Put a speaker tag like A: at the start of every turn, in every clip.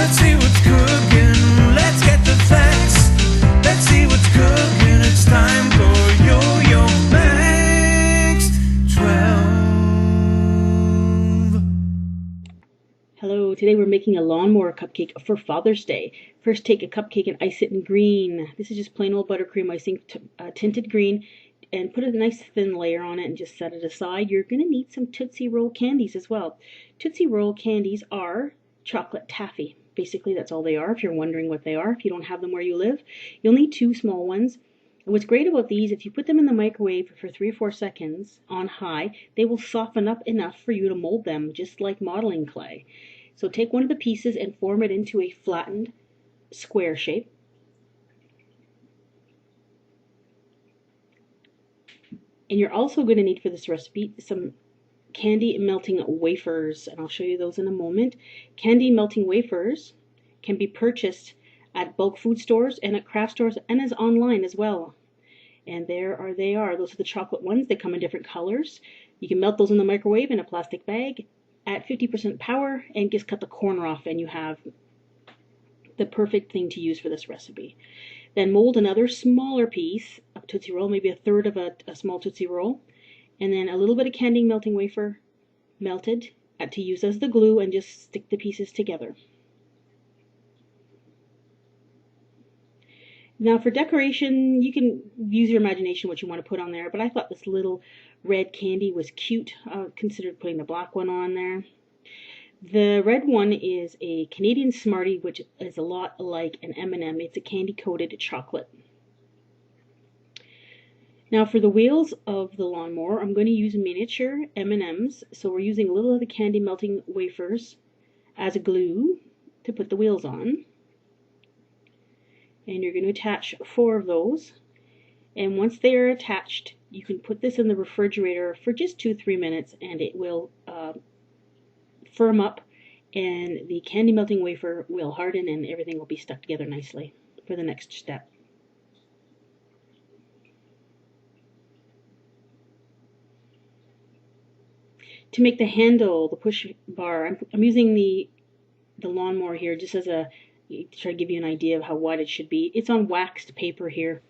A: Let's see what's cooking. Let's get the facts. Let's see what's cooking. It's time for Yo-Yo Max 12.
B: Hello, today we're making a lawnmower cupcake for Father's Day. First, take a cupcake and ice it in green. This is just plain old buttercream icing, tinted green, and put a nice thin layer on it and just set it aside. You're going to need some Tootsie Roll candies as well. Tootsie Roll candies are chocolate taffy. Basically, that's all they are if you're wondering what they are. If you don't have them where you live, you'll need 2 small ones. And what's great about these, if you put them in the microwave for 3 or 4 seconds on high, they will soften up enough for you to mold them, just like modeling clay. So take one of the pieces and form it into a flattened square shape. And you're also going to need for this recipe some candy melting wafers, and I'll show you those in a moment. Candy melting wafers can be purchased at bulk food stores and at craft stores and as online as well. And there they are. Those are the chocolate ones. They come in different colors. You can melt those in the microwave in a plastic bag at 50% power and just cut the corner off, and you have the perfect thing to use for this recipe. Then mold another smaller piece of Tootsie Roll, maybe a third of a small Tootsie Roll, and then a little bit of candy melting wafer melted to use as the glue, and just stick the pieces together. Now for decoration, you can use your imagination what you want to put on there, but I thought this little red candy was cute. I considered putting the black one on there. The red one is a Canadian Smartie, which is a lot like an M&M. It's a candy-coated chocolate. Now for the wheels of the lawnmower, I'm going to use miniature M&Ms. So we're using a little of the candy melting wafers as a glue to put the wheels on. And you're going to attach 4 of those. And once they are attached, you can put this in the refrigerator for just 2-3 minutes, and it will firm up, and the candy melting wafer will harden, and everything will be stuck together nicely for the next step. To make the handle, the push bar, I'm using the lawnmower here just as a try to give you an idea of how wide it should be. It's on waxed paper here.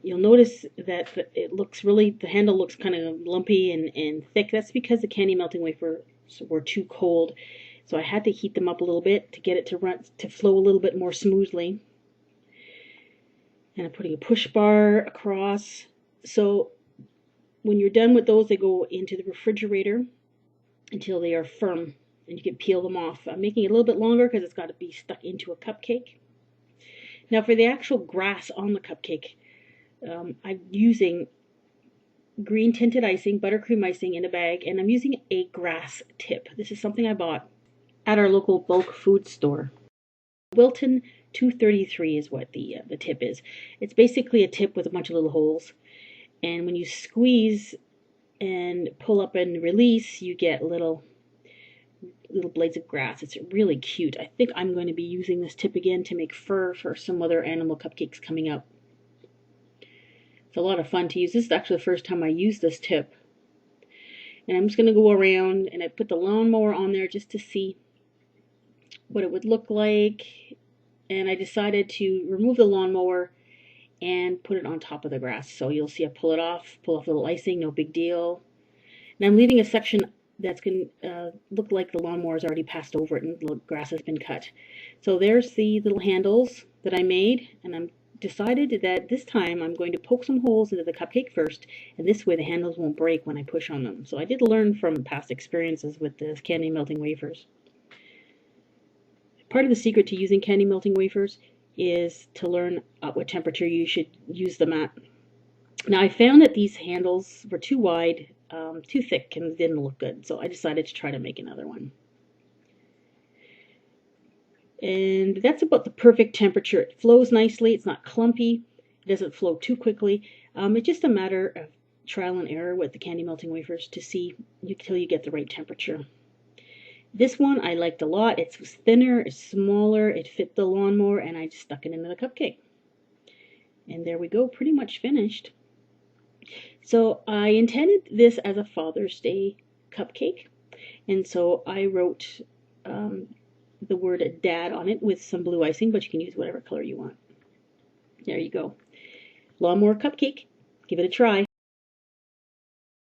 B: You'll notice that the handle looks kind of lumpy and thick. That's because the candy melting wafers were too cold. So I had to heat them up a little bit to get it to flow a little bit more smoothly. And I'm putting a push bar across. So when you're done with those, they go into the refrigerator until they are firm, and you can peel them off. I'm making it a little bit longer because it's got to be stuck into a cupcake. Now for the actual grass on the cupcake, I'm using green tinted icing, buttercream icing in a bag, and I'm using a grass tip. This is something I bought at our local bulk food store. Wilton 233 is what the tip is. It's basically a tip with a bunch of little holes, and when you squeeze and pull up and release, you get little blades of grass. It's really cute. I think I'm going to be using this tip again to make fur for some other animal cupcakes coming up. It's a lot of fun to use. This is actually the first time I used this tip. And I'm just going to go around, and I put the lawnmower on there just to see what it would look like. And I decided to remove the lawnmower and put it on top of the grass. So you'll see I pull off a little icing, no big deal. And I'm leaving a section that's going to look like the lawnmower has already passed over it and the grass has been cut. So there's the little handles that I made, and I'm decided that this time I'm going to poke some holes into the cupcake first, and this way the handles won't break when I push on them. So I did learn from past experiences with the candy melting wafers. Part of the secret to using candy melting wafers is to learn at what temperature you should use them at. Now I found that these handles were too wide, too thick, and didn't look good, so I decided to try to make another one. And that's about the perfect temperature. It flows nicely, it's not clumpy, it doesn't flow too quickly. It's just a matter of trial and error with the candy melting wafers to see until you get the right temperature. This one I liked a lot. It was thinner, it's smaller, it fit the lawnmower, and I just stuck it into the cupcake. And there we go, pretty much finished. So I intended this as a Father's Day cupcake, and so I wrote the word dad on it with some blue icing, but you can use whatever color you want. There you go. Lawnmower cupcake. Give it a try.